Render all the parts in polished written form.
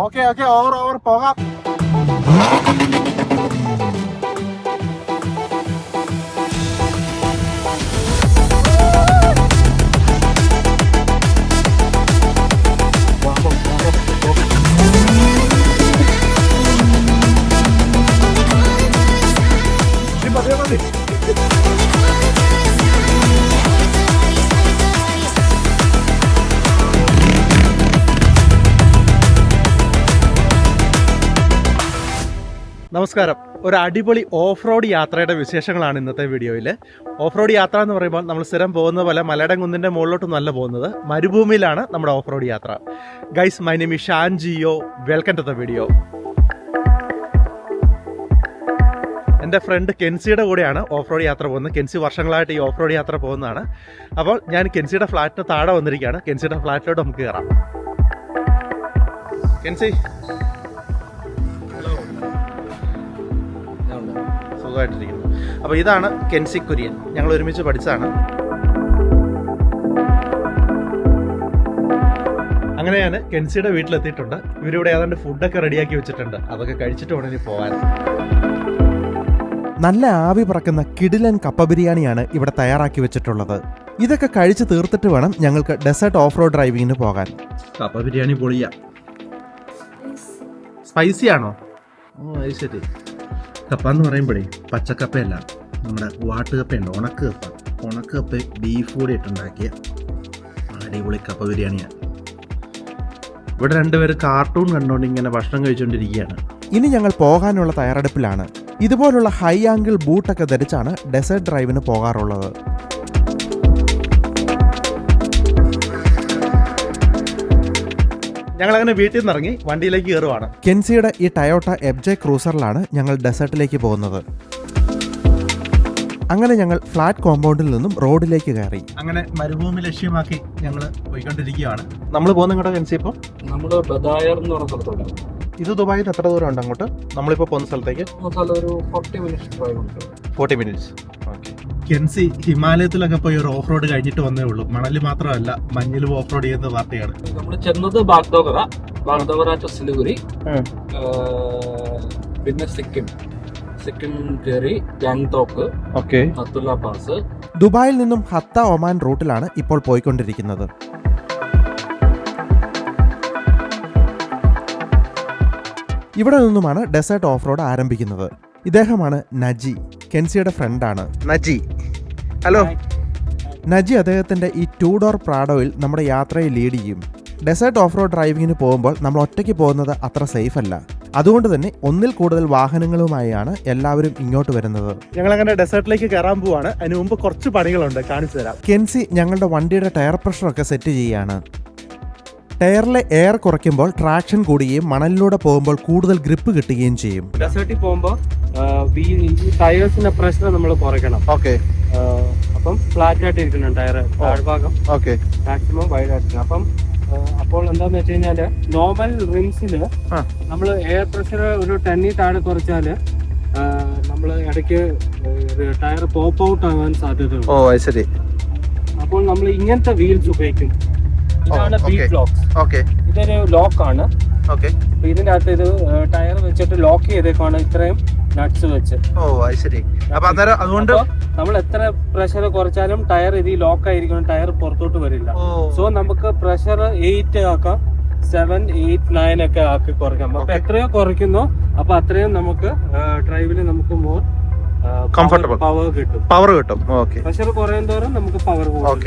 Okay over പോകാം. നമസ്കാരം. ഒരു അടിപൊളി ഓഫ് റോഡ് യാത്രയുടെ വിശേഷങ്ങളാണ് ഇന്നത്തെ വീഡിയോയിൽ. ഓഫ് റോഡ് യാത്ര എന്ന് പറയുമ്പോൾ നമ്മൾ സ്ഥിരം പോകുന്ന പോലെ മലയുടെ കുന്നിൻ്റെ മുകളിലോട്ടൊന്നും അല്ല പോകുന്നത്, മരുഭൂമിയിലാണ് നമ്മുടെ ഓഫ് റോഡ് യാത്ര. Guys, my name is Shan Geo. Welcome to the video. എൻ്റെ ഫ്രണ്ട് കെൻസിയുടെ കൂടെയാണ് ഓഫ് റോഡ് യാത്ര പോകുന്നത്. കെൻസി വർഷങ്ങളായിട്ട് ഈ ഓഫ് റോഡ് യാത്ര പോകുന്നതാണ്. അപ്പോൾ ഞാൻ കെൻസിയുടെ ഫ്ലാറ്റിന് താഴെ വന്നിരിക്കുകയാണ്. കെൻസിയുടെ ഫ്ലാറ്റിലോട്ട് നമുക്ക് കയറാം. കെൻസി, സുഖമായിട്ടിരിക്കുന്നു. അപ്പോൾ ഇതാണ് കെൻസി കുര്യൻ, ഞങ്ങൾ ഒരുമിച്ച് പഠിച്ചതാണ്. അങ്ങനെ ഞാൻ കെൻസിയുടെ വീട്ടിലെത്തിയിട്ടുണ്ട്. ഇവരിവിടെ ഏതാണ്ട് ഫുഡൊക്കെ റെഡിയാക്കി വെച്ചിട്ടുണ്ട്. അതൊക്കെ കഴിച്ചിട്ട് വേണം ഇനി പോകാൻ. നല്ല ആവി പറക്കുന്ന കിടിലൻ കപ്പ ബിരിയാണിയാണ് ഇവിടെ തയ്യാറാക്കി വെച്ചിട്ടുള്ളത്. ഇതൊക്കെ കഴിച്ച് തീർത്തിട്ട് വേണം ഞങ്ങൾക്ക് ഡെസേർട്ട് ഓഫ് റോഡ് ഡ്രൈവിങ്ങിന് പോകാൻ. കപ്പ ബിരിയാണി പൊളിയാ. സ്പൈസി ആണോ? ഓ, അത് ശരി. കപ്പ എന്ന് പറയുമ്പോഴേ പച്ചക്കപ്പയല്ല, നമ്മുടെ വാട്ടുകപ്പയുണ്ട്, ഉണക്കക്കപ്പ ബീഫ് കൂടി ഇട്ടുണ്ടാക്കിയ അടിപൊളി കപ്പ ബിരിയാണിയാണ്. ഇവിടെ രണ്ടുപേര് കാർട്ടൂൺ കണ്ടുകൊണ്ട് ഇങ്ങനെ ഭക്ഷണം കഴിച്ചുകൊണ്ടിരിക്കുകയാണ്. ഇനി ഞങ്ങൾ പോകാനുള്ള തയ്യാറെടുപ്പിലാണ്. ഇതുപോലുള്ള ഹൈ ആംഗിൾ ബൂട്ടൊക്കെ ധരിച്ചാണ് ഡെസേർട്ട് ഡ്രൈവിന് പോകാറുള്ളത്. ഞങ്ങളങ്ങനെ വീട്ടിൽ നിന്ന് ഇറങ്ങി വണ്ടിയിലേക്ക് കയറുവാണ്. കെൻസിയുടെ ഈ ടയോട്ട എഫ്ജെ ക്രൂസറിലാണ് ഞങ്ങൾ ഡെസേർട്ടിലേക്ക് പോകുന്നത്. അങ്ങനെ ഞങ്ങൾ ഫ്ലാറ്റ് കോമ്പൗണ്ടിൽ നിന്നും റോഡിലേക്ക് കയറി. അങ്ങനെ മരുഭൂമി ലക്ഷ്യമാക്കി ഞങ്ങൾ പോയിക്കൊണ്ടിരിക്കുകയാണ്. നമ്മൾ പോകുന്ന ഇങ്ങോട്ട് കെൻസി ഇപ്പോൾ നമ്മൾ ബദായർ എന്ന് പറഞ്ഞ സ്ഥലത്തോട്ട്. ഇത് ദുബായിൽ എത്ര ദൂരം ഉണ്ട് അങ്ങോട്ട്? നമ്മളിപ്പോൾ പോകുന്ന സ്ഥലത്തേക്ക് ഒരു 40 മിനിറ്റ്സ് ഡ്രൈവ് ഉണ്ട്. 40 മിനിറ്റ്സ്. ഓക്കെ. കെൻസി ഹിമാലയത്തിലൊക്കെ പോയി ഒരു ഓഫ് റോഡ് കഴിഞ്ഞിട്ട് വന്നേ ഉള്ളൂ. മണല് മാത്രമല്ല, മഞ്ഞിലും ഓഫ് റോഡ് ചെയ്യുന്ന പാർട്ടിയാണ്. നമ്മൾ ചെന്നത് ബാഗ്ദോഗറ ടു സിലിഗുരി, പിന്നെ സിക്കിം കയറി ഗാങ്ടോക്ക്, നത്തുല്ല പാസ്. ദുബായിൽ നിന്നും ഹത്ത ഒമാൻ റൂട്ടിലാണ് ഇപ്പോൾ പോയിക്കൊണ്ടിരിക്കുന്നത്. ഇവിടെ നിന്നുമാണ് ഡെസേർട്ട് ഓഫ് റോഡ് ആരംഭിക്കുന്നത്. ഇദ്ദേഹമാണ് നജി, കെൻസിയുടെ ഫ്രണ്ടാണ്. നജി, ഹലോ. നജി അദ്ദേഹത്തിന്റെ ഈ 2 ഡോർ പ്രാഡോയിൽ നമ്മുടെ യാത്രയെ ലീഡ് ചെയ്യും. ഡെസേർട്ട് ഓഫ് റോഡ് ഡ്രൈവിങ്ങിന് പോകുമ്പോൾ നമ്മൾ ഒറ്റയ്ക്ക് പോകുന്നത് അത്ര സേഫ് അല്ല. അതുകൊണ്ട് തന്നെ ഒന്നിൽ കൂടുതൽ വാഹനങ്ങളുമായാണ് എല്ലാവരും ഇങ്ങോട്ട് വരുന്നത്. ഞങ്ങളങ്ങനെ ഡെസേർട്ടിലേക്ക് കയറാൻ പോവാണ്. അതിന് മുമ്പ് കുറച്ച് പണികളുണ്ട്, കാണിച്ചു തരാം. കെൻസി ഞങ്ങളുടെ വണ്ടിയുടെ ടയർ പ്രഷറൊക്കെ സെറ്റ് ചെയ്യാണ്. ടയറിലെ എയർ കുറയ്ക്കുമ്പോൾ ട്രാക്ഷൻ കൂടുകയും മണലിലൂടെ പോകുമ്പോൾ കൂടുതൽ ഗ്രിപ്പ് കിട്ടുകയും ചെയ്യും. ഡെസേർട്ടിൽ പോകുമ്പോൾ ടയേഴ്സിന്റെ പ്രഷർ നമ്മൾ കുറയ്ക്കണം. ഓക്കെ. അപ്പം ഫ്ലാറ്റ് ആയിട്ട് ഇരിക്കണം ടയർ താഴ്ഭാഗം. ഓക്കെ. മാക്സിമം വൈഡ് ആയിരിക്കണം. അപ്പം അപ്പോൾ എന്താന്ന് വെച്ച് കഴിഞ്ഞാല് നോർമൽ റിംസില് നമ്മൾ എയർ പ്രഷർ ഒരു 10 താഴെ കുറച്ചാല് നമ്മൾ ഇടയ്ക്ക് ടയർ പോപ്പ് ഔട്ട് ആവാൻ സാധ്യതയുണ്ട്. ഓ, ശരി. അപ്പോൾ നമ്മൾ ഇങ്ങനത്തെ വീൽസ് ഉപയോഗിക്കും. ഇതാണ് ബീറ്റ് ലോക്സ്. ഓക്കെ. ഇതൊരു ലോക്ക് ആണ്. ഓക്കെ. അപ്പൊ ഇതിന്റെ അകത്ത് ഇത് ടയർ വെച്ചിട്ട് ലോക്ക് ചെയ്തേക്കാണ് ഇത്രയും നട്ട്സ് വെച്ച്. ഓ, ശരി. അപ്പൊ അതുകൊണ്ട് നമ്മൾ എത്ര പ്രഷർ കുറച്ചാലും ടയർ ഇത് ലോക്ക് ആയിരിക്കണം, ടയർ പുറത്തോട്ട് വരില്ല. സോ നമുക്ക് പ്രഷർ 8 ആക്കാം, 7, 8, 9 ഒക്കെ ആക്കി കുറയ്ക്കാം. അപ്പൊ എത്രയോ കുറയ്ക്കുന്നോ അപ്പൊ അത്രയും നമുക്ക് ഡ്രൈവില് നമുക്ക് മോർ കംഫർട്ടബിൾ പവർ കിട്ടും. ഓക്കെ. പ്രഷർ കുറയും തോറും നമുക്ക് പവർ കൂടും.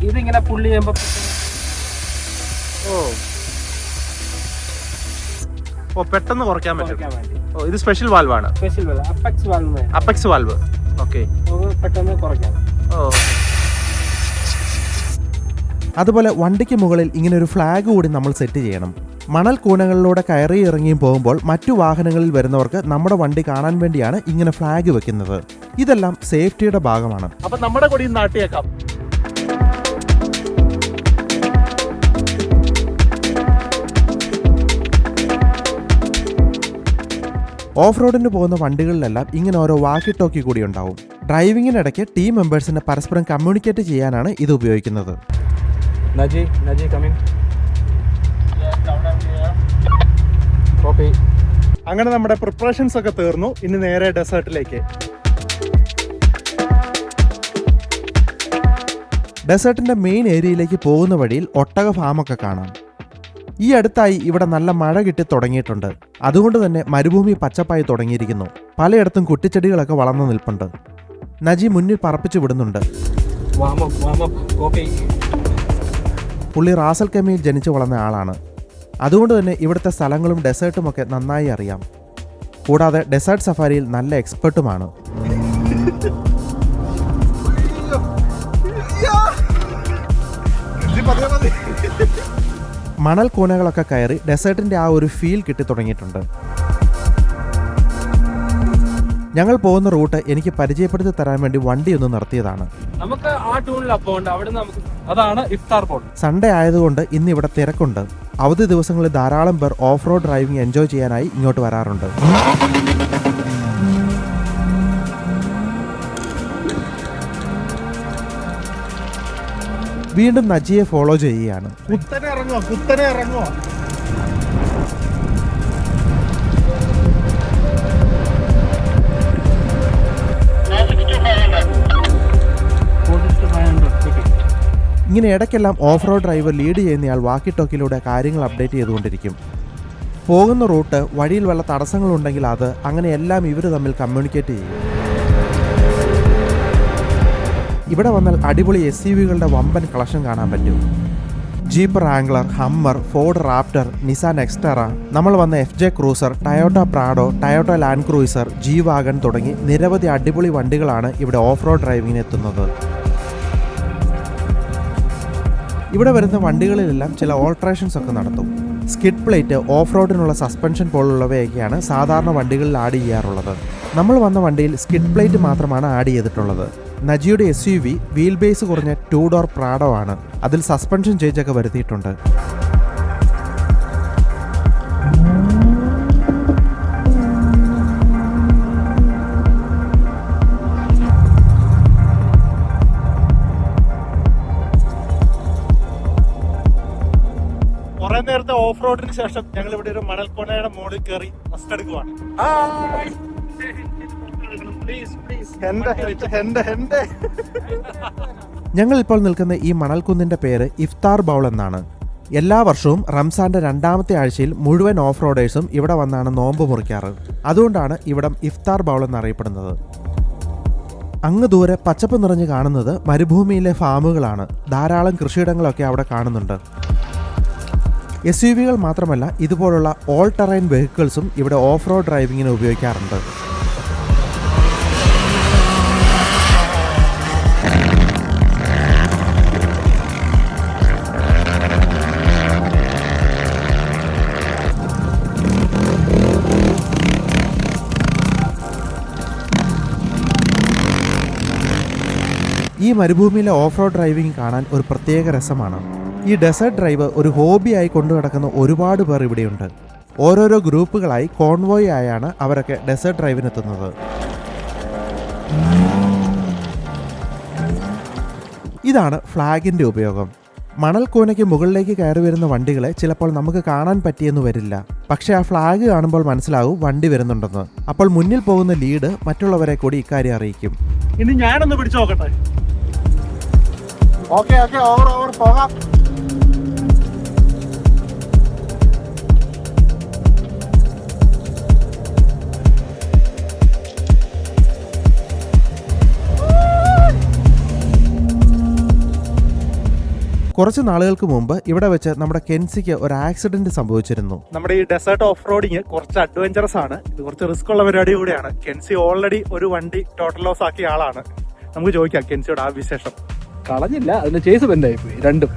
ഇതിങ്ങനെ പുള്ളി ചെയ്യുമ്പോ പെട്ടെന്ന് കുറയ്ക്കാൻ പറ്റും. ഇത് സ്പെഷ്യൽ വാൽവാണ്. Special valve, apex valve. Okay. പെട്ടെന്ന് കുറയ്ക്കാം. അതുപോലെ വണ്ടിക്ക് മുകളിൽ ഇങ്ങനെ ഒരു ഫ്ലാഗ് കൂടി നമ്മൾ സെറ്റ് ചെയ്യണം. മണൽ കൂനകളിലൂടെ കയറി ഇറങ്ങിയും പോകുമ്പോൾ മറ്റു വാഹനങ്ങളിൽ വരുന്നവർക്ക് നമ്മുടെ വണ്ടി കാണാൻ വേണ്ടിയാണ് ഇങ്ങനെ ഫ്ലാഗ് വെക്കുന്നത്. ഇതെല്ലാം സേഫ്റ്റിയുടെ ഭാഗമാണ്. അപ്പൊ നമ്മുടെ കൂടി നാട്ടിയേക്കാം. ഓഫ് റോഡിന് പോകുന്ന വണ്ടികളിലെല്ലാം ഇങ്ങനെ ഓരോ വാക്കി ടോക്കി കൂടി ഉണ്ടാവും. ഡ്രൈവിങ്ങിനിടയ്ക്ക് ടീം മെമ്പേഴ്സിനെ പരസ്പരം കമ്മ്യൂണിക്കേറ്റ് ചെയ്യാനാണ് ഇത് ഉപയോഗിക്കുന്നത്. Naji, come in. അങ്ങനെ നമ്മുടെ പ്രിപ്പറേഷൻസ് ഒക്കെ തീർന്നു. ഇനി നേരെ ഡെസേർട്ടിലേക്ക്. ഡെസേർട്ടിന്റെ മെയിൻ ഏരിയയിലേക്ക് പോകുന്ന വഴിയിൽ ഒട്ടക ഫാമൊക്കെ കാണാം. ഈ അടുത്തായി ഇവിടെ നല്ല മഴ കിട്ടി തുടങ്ങിയിട്ടുണ്ട്. അതുകൊണ്ട് തന്നെ മരുഭൂമി പച്ചപ്പായി തുടങ്ങിയിരിക്കുന്നു. പലയിടത്തും കുറ്റിച്ചെടികളൊക്കെ വളർന്നു നിൽപ്പുണ്ട്. നജി മുന്നിൽ പറപ്പിച്ചു വിടുന്നുണ്ട്. പുള്ളി റാസൽ കെമയിൽ ജനിച്ചു വളർന്ന ആളാണ്. അതുകൊണ്ട് തന്നെ ഇവിടുത്തെ സ്ഥലങ്ങളും ഡെസേർട്ടും ഒക്കെ നന്നായി അറിയാം. കൂടാതെ ഡെസേർട്ട് സഫാരിയിൽ നല്ല എക്സ്പെർട്ടുമാണ്. മണൽ കൂനകളൊക്കെ കയറി ഡെസേർട്ടിന്റെ ആ ഒരു ഫീൽ കിട്ടി തുടങ്ങിയിട്ടുണ്ട്. ഞങ്ങൾ പോകുന്ന റൂട്ട് എനിക്ക് പരിചയപ്പെടുത്തി തരാൻ വേണ്ടി വണ്ടി ഒന്ന് നിർത്തിയതാണ്. നമുക്ക് ആ ടൂണിൽ അവിടെ നമുക്ക് അതാണ് ഇഫ്താർ പോട്ട്. സൺഡേ ആയതുകൊണ്ട് ഇന്ന് ഇവിടെ തിരക്കുണ്ട്. അവധി ദിവസങ്ങളിൽ ധാരാളം പേർ ഓഫ് റോഡ് ഡ്രൈവിംഗ് എൻജോയ് ചെയ്യാനായി ഇങ്ങോട്ട് വരാറുണ്ട്. വീണ്ടും നജിയെ ഫോളോ ചെയ്യുകയാണ്. കുത്തനെ ഇറങ്ങുവോ. ഇങ്ങനെ ഇടയ്ക്കെല്ലാം ഓഫ് റോഡ് ഡ്രൈവർ ലീഡ് ചെയ്യുന്നയാൾ വാക്കി ടോക്കിലൂടെ കാര്യങ്ങൾ അപ്ഡേറ്റ് ചെയ്തുകൊണ്ടിരിക്കും. പോകുന്ന റൂട്ട്, വഴിയിൽ വല്ല തടസ്സങ്ങളുണ്ടെങ്കിൽ അത്, അങ്ങനെ എല്ലാം ഇവർ തമ്മിൽ കമ്മ്യൂണിക്കേറ്റ് ചെയ്യും. ഇവിടെ വന്നാൽ അടിപൊളി SUVകളുടെ വമ്പൻ കളക്ഷൻ കാണാൻ പറ്റും. Jeep Wrangler, Hummer, Ford Raptor, Nissan Xterra, നമ്മൾ വന്ന FJ Cruiser, Toyota Prado, Toyota Land Cruiser, G Wagon തുടങ്ങി നിരവധി അടിപൊളി വണ്ടികളാണ് ഇവിടെ ഓഫ് റോഡ് ഡ്രൈവിങ്ങിന് എത്തുന്നത്. ഇവിടെ വരുന്ന വണ്ടികളിലെല്ലാം ചില ഓൾട്രേഷൻസ് ഒക്കെ നടത്തും. സ്കിഡ് പ്ലേറ്റ്, ഓഫ് റോഡിനുള്ള സസ്പെൻഷൻ പോലുള്ളവയൊക്കെയാണ് സാധാരണ വണ്ടികളിൽ ആഡ് ചെയ്യാറുള്ളത്. നമ്മൾ വന്ന വണ്ടിയിൽ സ്കിഡ് പ്ലേറ്റ് മാത്രമാണ് ആഡ് ചെയ്തിട്ടുള്ളത്. നജിയുടെ SUV വീൽ ബേസ് കുറഞ്ഞ 2 ഡോർ പ്രാഡോ ആണ്. അതിൽ സസ്പെൻഷൻ ചേഞ്ച് ഒക്കെ വരുത്തിയിട്ടുണ്ട്. കുറെ നേരത്തെ ഓഫ് റോഡിന് ശേഷം ഞങ്ങൾ ഇവിടെ ഒരു മണൽക്കോണയുടെ മുകളിൽ കയറി റെസ്റ്റ് എടുക്കുവാണ്. ഞങ്ങൾ ഇപ്പോൾ നിൽക്കുന്ന ഈ മണൽക്കുന്നിന്റെ പേര് ഇഫ്താർ ബൗൾ എന്നാണ്. എല്ലാ വർഷവും റംസാന്റെ 2ാമത്തെ ആഴ്ചയിൽ മുഴുവൻ ഓഫ് റോഡേഴ്സും ഇവിടെ വന്നാണ് നോമ്പ് മുറിക്കാറ്. അതുകൊണ്ടാണ് ഇവിടം ഇഫ്താർ ബൗൾ എന്നറിയപ്പെടുന്നത്. അങ്ങ് ദൂരെ പച്ചപ്പ് നിറഞ്ഞ് കാണുന്നത് മരുഭൂമിയിലെ ഫാമുകളാണ്. ധാരാളം കൃഷിയിടങ്ങളൊക്കെ അവിടെ കാണുന്നുണ്ട്. SUVകൾ മാത്രമല്ല, ഇതുപോലുള്ള ഓൾ ടെറൈൻ വെഹിക്കിൾസും ഇവിടെ ഓഫ് റോഡ് ഡ്രൈവിങ്ങിന് ഉപയോഗിക്കാറുണ്ട്. ഈ മരുഭൂമിയിലെ ഓഫ് റോഡ് ഡ്രൈവിംഗ് കാണാൻ ഒരു പ്രത്യേക രസമാണ്. ഈ ഡെസേർട്ട് ഡ്രൈവ് ഒരു ഹോബിയായി കൊണ്ടു നടക്കുന്ന ഒരുപാട് പേർ ഇവിടെയുണ്ട്. ഓരോരോ ഗ്രൂപ്പുകളായി, കോൺവോയ് ആയാണ് അവരൊക്കെ ഡെസേർട്ട് ഡ്രൈവിനെത്തുന്നത്. ഇതാണ് ഫ്ലാഗിന്റെ ഉപയോഗം. മണൽക്കൂനയ്ക്ക് മുകളിലേക്ക് കയറി വരുന്ന വണ്ടികളെ ചിലപ്പോൾ നമുക്ക് കാണാൻ പറ്റിയെന്ന് വരില്ല. പക്ഷെ ആ ഫ്ലാഗ് കാണുമ്പോൾ മനസ്സിലാവും വണ്ടി വരുന്നുണ്ടെന്ന്. അപ്പോൾ മുന്നിൽ പോകുന്ന ലീഡ് മറ്റുള്ളവരെ കൂടി ഇക്കാര്യം അറിയിക്കും. ഇനി ഞാനൊന്ന് പിടിച്ചു നോക്കട്ടെ. ഓക്കെ ഓവർ പോകാം. കുറച്ച് നാളുകൾക്ക് മുമ്പ് ഇവിടെ വെച്ച് നമ്മുടെ കെൻസിക്ക് ഒരു ആക്സിഡന്റ് സംഭവിച്ചിരുന്നു. നമ്മുടെ ഈ ഡെസേർട്ട് ഓഫ് റോഡിങ് കുറച്ച് അഡ്വഞ്ചറസ് ആണ്. ഇത് കുറച്ച് റിസ്ക് ഉള്ള പരിപാടി കൂടിയാണ്. കെൻസി ഓൾറെഡി ഒരു വണ്ടി ടോട്ടൽ ലോസ് ആക്കിയ ആളാണ്. നമുക്ക് ചോദിക്കാം കെൻസിയോട് ആ വിശേഷം. കളഞ്ഞില്ല, അതിന്റെ ചേസ് ബെൻഡായി പോയി. രണ്ടും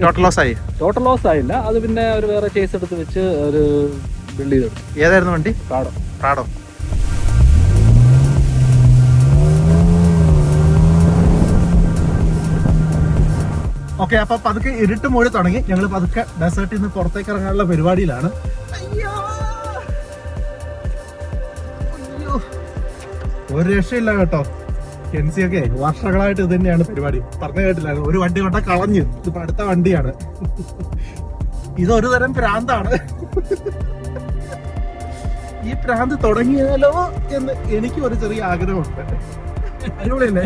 ടോട്ടൽ ലോസ് ആയി. ടോട്ടൽ ലോസ് ആയില്ല, അത് പിന്നെ ഒരു വേറെ ചേസ് എടുത്ത് വെച്ച് ഒരു ബിൽഡ് ചെയ്തെടുത്തു. ഏതായിരുന്നു വണ്ടി? പ്രാഡോ. ഓക്കെ, അപ്പൊ പതുക്കെ ഇരുട്ട് മൂടി തുടങ്ങി. ഞങ്ങൾ പതുക്കെ ഡെസേർട്ടിൽ നിന്ന് പുറത്തേക്ക് ഇറങ്ങാനുള്ള പരിപാടിയിലാണ്. അയ്യോ, ഒരു രക്ഷയില്ല കേട്ടോ. കെൻസിയൊക്കെ വർഷങ്ങളായിട്ട് ഇത് തന്നെയാണ് പരിപാടി. പറഞ്ഞു കേട്ടില്ലായിരുന്നു, ഒരു വണ്ടി കൊണ്ട കളഞ്ഞു. ഇതിപ്പോ അടുത്ത വണ്ടിയാണ്. ഇതൊരു തരം ഭ്രാന്താണ്. ഈ പ്രാന്ത് തുടങ്ങിയാലോ എന്ന് എനിക്കും ഒരു ചെറിയ ആഗ്രഹമുണ്ട്. അടിപൊളിയല്ലേ?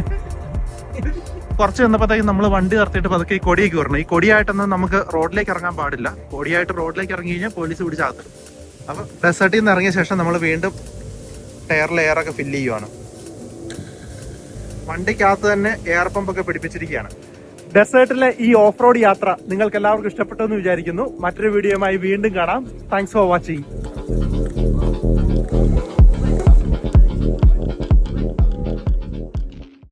കുറച്ച് വന്നപ്പോഴത്തേക്കും നമ്മൾ വണ്ടി നിർത്തിയിട്ട് പതുക്കെ ഈ കൊടിയൊക്കെ വരണം. ഈ കൊടിയായിട്ടൊന്നും നമുക്ക് റോഡിലേക്ക് ഇറങ്ങാൻ പാടില്ല. കൊടിയായിട്ട് റോഡിലേക്ക് ഇറങ്ങി കഴിഞ്ഞാൽ പോലീസ് പിടിച്ചാകത്തും. അപ്പൊ ഡെസേർട്ടിൽ നിന്ന് ഇറങ്ങിയ ശേഷം നമ്മൾ വീണ്ടും ടയറിൽ എയറൊക്കെ ഫില്ല് ചെയ്യുവാണ്. വണ്ടിക്കകത്ത് തന്നെ എയർ പമ്പൊക്കെ പിടിപ്പിച്ചിരിക്കുകയാണ്. ഡെസേർട്ടിലെ ഈ ഓഫ് റോഡ് യാത്ര നിങ്ങൾക്ക് എല്ലാവർക്കും ഇഷ്ടപ്പെട്ടു എന്ന് വിചാരിക്കുന്നു. മറ്റൊരു വീഡിയോയുമായി വീണ്ടും കാണാം. Thanks for watching.